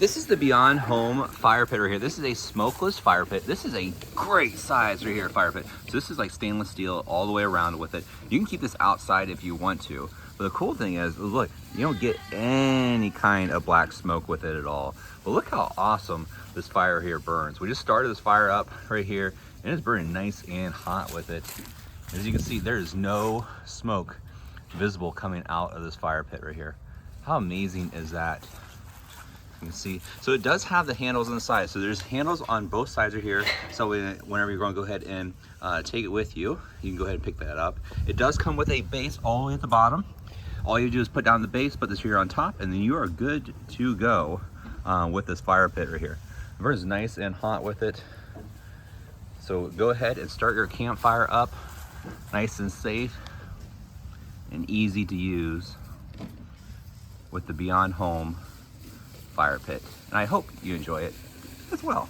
This is the BeyondHOME fire pit right here. This is a smokeless fire pit. This is a great size right here, fire pit. So this is like stainless steel all the way around with it. You can keep this outside if you want to. But the cool thing is, look, you don't get any kind of black smoke with it at all. But look how awesome this fire here burns. We just started this fire up right here, and it's burning nice and hot with it. As you can see, there is no smoke visible coming out of this fire pit right here. How amazing is that? You can see, so it does have the handles on the side. So there's handles on both sides right here. So whenever you're going to go ahead and take it with you, you can go ahead and pick that up. It does come with a base all the way at the bottom. All you do is put down the base, put this here on top, and then you are good to go with this fire pit right here. It burns nice and hot with it. So go ahead and start your campfire up nice and safe and easy to use with the BeyondHOME fire pit. And I hope you enjoy it as well.